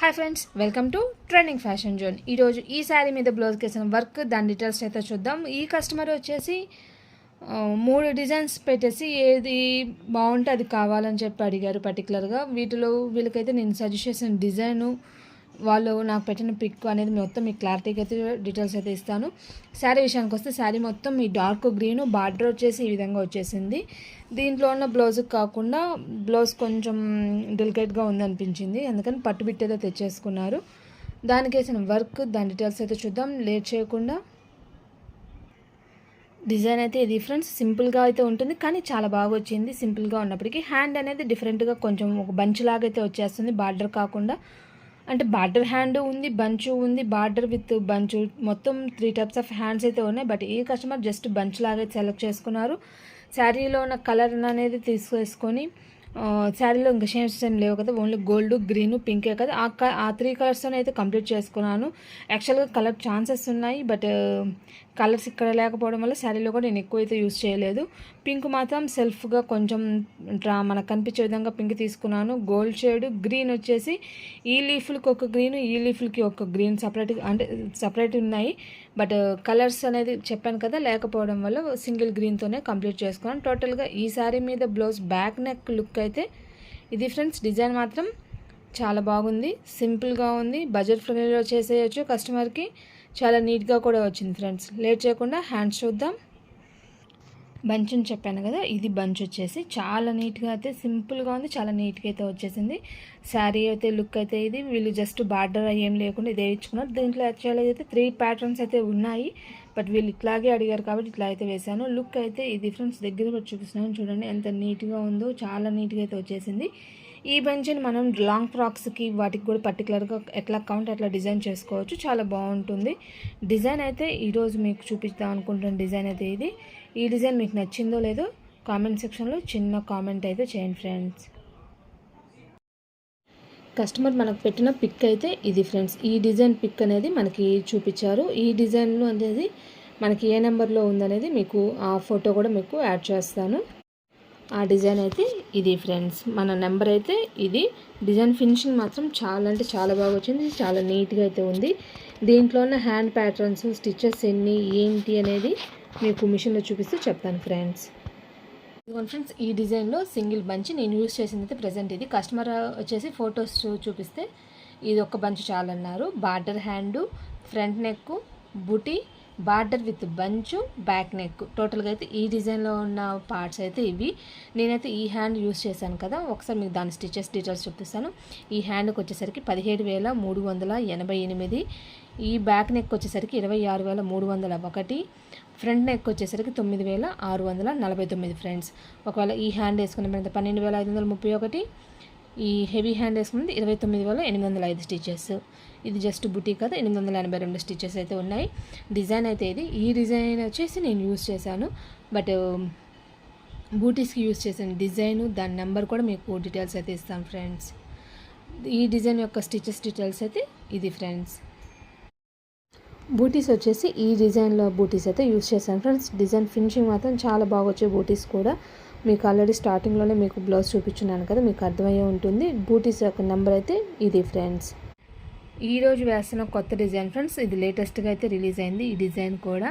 Hi friends, welcome to trending fashion zone. ఈరోజు ఈ శారీ మీద బ్లౌజ్కి వేసిన వర్క్ దాని డీటెయిల్స్ అయితే చూద్దాం. ఈ కస్టమర్ వచ్చేసి 3 డిజైన్స్ పెట్టేసి ఏది బాగుంటే అది కావాలని చెప్పి అడిగారు పర్టికులర్గా. వీళ్ళకైతే నేను సజెస్ట్ చేసిన డిజైను, వాళ్ళు నాకు పెట్టిన పిక్ అనేది మొత్తం మీకు క్లారిటీగా అయితే డీటెయిల్స్ అయితే ఇస్తాను. శారీ విషయానికి వస్తే శారీ మొత్తం ఈ డార్క్ గ్రీను, బార్డర్ వచ్చేసి ఈ విధంగా వచ్చేసింది. దీంట్లో ఉన్న బ్లౌజ్కి కాకుండా బ్లౌజ్ కొంచెం డెలికేట్గా ఉందనిపించింది, అందుకని పట్టు బిట్టేదో తెచ్చేసుకున్నారు. దానికి వేసిన వర్క్ దాని డీటెయిల్స్ అయితే చూద్దాం లేట్ చేయకుండా. డిజైన్ అయితే ఇది ఫ్రెండ్స్ సింపుల్గా అయితే ఉంటుంది, కానీ చాలా బాగా వచ్చింది. సింపుల్గా ఉన్నప్పటికీ హ్యాండ్ అనేది డిఫరెంట్గా కొంచెం ఒక బంచ్ లాగా అయితే వచ్చేస్తుంది. బార్డర్ కాకుండా, అంటే బార్డర్ హ్యాండ్ ఉంది, బంచు ఉంది, బార్డర్ విత్ బంచు, మొత్తం 3 టైప్స్ ఆఫ్ హ్యాండ్స్ అయితే ఉన్నాయి. బట్ ఈ కస్టమర్ జస్ట్ బంచ్ లాగా అయితే సెలెక్ట్ చేసుకున్నారు. శారీలో ఉన్న కలర్ అనేది తీసుకొని, శారీలో ఇంకా షేడ్స్ ఏం లేవు కదా, ఓన్లీ గోల్డ్, గ్రీను, పింకే కదా, ఆ 3 కలర్స్తో అయితే కంప్లీట్ చేసుకున్నాను. యాక్చువల్గా కలర్ ఛాన్సెస్ ఉన్నాయి, బట్ కలర్స్ ఇక్కడ లేకపోవడం వల్ల శారీలో కూడా నేను ఎక్కువ అయితే యూస్ చేయలేదు. పింక్ మాత్రం సెల్ఫ్గా కొంచెం మనకు కనిపించే విధంగా పింక్ తీసుకున్నాను. గోల్డ్ షేడ్, గ్రీన్ వచ్చేసి ఈ లీఫ్లకి ఒక గ్రీను, ఈ లీఫ్లకి ఒక గ్రీన్ సపరేట్గా, అంటే సపరేట్ ఉన్నాయి. బట్ కలర్స్ అనేది చెప్పాను కదా, లేకపోవడం వల్ల సింగిల్ గ్రీన్తోనే కంప్లీట్ చేసుకున్నాను. టోటల్గా ఈ శారీ మీద బ్లౌజ్ బ్యాక్ నెక్ లుక్ అయితే ఇది ఫ్రెండ్స్. డిజైన్ మాత్రం చాలా బాగుంది, సింపుల్గా ఉంది, బడ్జెట్ ఫ్రెండ్లీలో చేసేయచ్చు కస్టమర్కి. చాలా నీట్గా కూడా వచ్చింది ఫ్రెండ్స్. లేట్ చేయకుండా హ్యాండ్స్ చూద్దాం. బంచ్ అని చెప్పాను కదా, ఇది బంచ్ వచ్చేసి చాలా నీట్గా అయితే సింపుల్గా ఉంది, చాలా నీట్గా అయితే వచ్చేసింది. శారీ అయితే లుక్ అయితే ఇది. వీళ్ళు జస్ట్ బార్డర్ ఏం లేకుండా ఇదే ఇచ్చుకున్నారు. దీంట్లో యాక్చువల్గా అయితే 3 ప్యాటర్న్స్ అయితే ఉన్నాయి, బట్ వీళ్ళు ఇట్లాగే అడిగారు కాబట్టి ఇట్లా అయితే వేశాను. లుక్ అయితే ఇది ఫ్రెండ్స్. దగ్గర కూడా చూపిస్తున్నాను చూడండి ఎంత నీట్గా ఉందో, చాలా నీట్గా అయితే వచ్చేసింది. ఈ బంచ్ని మనం లాంగ్ ఫ్రాక్స్కి వాటికి కూడా పర్టికులర్గా ఎట్లా కౌంట్ అట్లా డిజైన్ చేసుకోవచ్చు, చాలా బాగుంటుంది. డిజైన్ అయితే ఈరోజు మీకు చూపిద్దాం అనుకుంటున్న డిజైన్ అయితే ఇది. ఈ డిజైన్ మీకు నచ్చిందో లేదో కామెంట్ సెక్షన్లో చిన్న కామెంట్ అయితే చేయండి ఫ్రెండ్స్. కస్టమర్ మనకు పెట్టిన పిక్ అయితే ఇది ఫ్రెండ్స్. ఈ డిజైన్ పిక్ అనేది మనకి చూపించారు. ఈ డిజైన్లో అనేది మనకి ఏ నెంబర్లో ఉందనేది మీకు ఆ ఫోటో కూడా మీకు యాడ్ చేస్తాను. ఆ డిజైన్ అయితే ఇది ఫ్రెండ్స్. మన నెంబర్ అయితే ఇది. డిజైన్ ఫినిషింగ్ మాత్రం చాలా అంటే చాలా బాగా వచ్చింది, చాలా నీట్గా అయితే ఉంది. దీంట్లో ఉన్న హ్యాండ్ ప్యాటర్న్స్, స్టిచెస్ ఎన్ని ఏంటి అనేది మీకు మిషన్లో చూపిస్తూ చెప్తాను ఫ్రెండ్స్. ఫ్రెండ్స్, ఈ డిజైన్లో సింగిల్ బంచ్ నేను యూజ్ చేసింది అయితే ప్రజెంట్ ఇది. కస్టమర్ వచ్చేసి ఫొటోస్ చూపిస్తే ఇది ఒక బంచ్ చాలన్నారు. బార్డర్ హ్యాండు, ఫ్రంట్ నెక్, బుటీ, border with bunch, back neck. టోటల్గా అయితే ఈ డిజైన్లో ఉన్న పార్ట్స్ అయితే ఇవి. నేనైతే ఈ హ్యాండ్ యూస్ చేశాను కదా, ఒకసారి మీకు దాని స్టిచెస్ డీటెయిల్స్ చూపిస్తాను. ఈ హ్యాండ్కి వచ్చేసరికి 17,388. ఈ బ్యాక్ నెక్ వచ్చేసరికి 26,301. ఫ్రంట్ నెక్ వచ్చేసరికి 9,649 ఫ్రెండ్స్. ఒకవేళ ఈ హ్యాండ్ వేసుకున్న మీద 12,531. ఈ హెవీ హ్యాండ్ వేసుకున్నది 29,805 స్టిచెస్. ఇది జస్ట్ బుటీ కదా, 882 స్టిచెస్ అయితే ఉన్నాయి. డిజైన్ అయితే ఇది. ఈ డిజైన్ వచ్చేసి నేను యూజ్ చేశాను, బట్ బూటీస్కి యూజ్ చేసిన డిజైను దాని నెంబర్ కూడా మీకు డీటెయిల్స్ అయితే ఇస్తాను ఫ్రెండ్స్. ఈ డిజైన్ యొక్క స్టిచెస్ డీటెయిల్స్ అయితే ఇది ఫ్రెండ్స్. బూటీస్ వచ్చేసి ఈ డిజైన్లో బూటీస్ అయితే యూజ్ చేశాను ఫ్రెండ్స్. డిజైన్ ఫినిషింగ్ మాత్రం చాలా బాగా వచ్చే బూటీస్ కూడా. మీకు ఆల్రెడీ స్టార్టింగ్లోనే మీకు బ్లౌజ్ చూపించున్నాను కదా, మీకు అర్థమయ్యే ఉంటుంది. బూటీస్ యొక్క నెంబర్ అయితే ఇది ఫ్రెండ్స్. ఈరోజు వేస్తున్న కొత్త డిజైన్ ఫ్రెండ్స్. ఇది లేటెస్ట్గా అయితే రిలీజ్ అయింది. ఈ డిజైన్ కూడా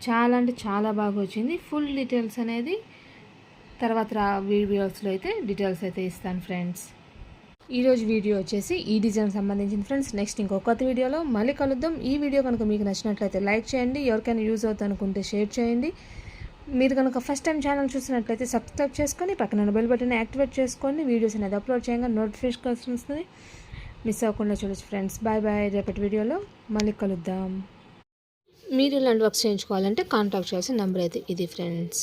చాలా అంటే చాలా బాగా వచ్చింది. ఫుల్ డీటెయిల్స్ అనేది తర్వాత వీడియోస్లో అయితే డీటెయిల్స్ అయితే ఇస్తాను ఫ్రెండ్స్. ఈరోజు వీడియో వచ్చేసి ఈ డిజైన్ సంబంధించిన ఫ్రెండ్స్. నెక్స్ట్ ఇంకో కొత్త వీడియోలో మళ్ళీ కలుద్దాం. ఈ వీడియో కనుక మీకు నచ్చినట్లయితే లైక్ చేయండి, ఎవరికైనా యూజ్ అవుతుంది అనుకుంటే షేర్ చేయండి. మీరు కనుక ఫస్ట్ టైం ఛానల్ చూసినట్లయితే సబ్స్క్రైబ్ చేసుకొని పక్కన బెల్ బటన్ యాక్టివేట్ చేసుకోండి. వీడియోస్ అనేది అప్లోడ్ చేయగా నోటిఫికేషన్ వస్తుంది, మిస్ అవ్వకుండా చూడొచ్చు ఫ్రెండ్స్. Bye bye. రేపటి వీడియోలో మళ్ళీ కలుద్దాం. మీరు ఇలాంటి వర్క్స్ చేయించుకోవాలంటే కాంటాక్ట్ చేయాల్సిన నెంబర్ అయితే ఇది ఫ్రెండ్స్.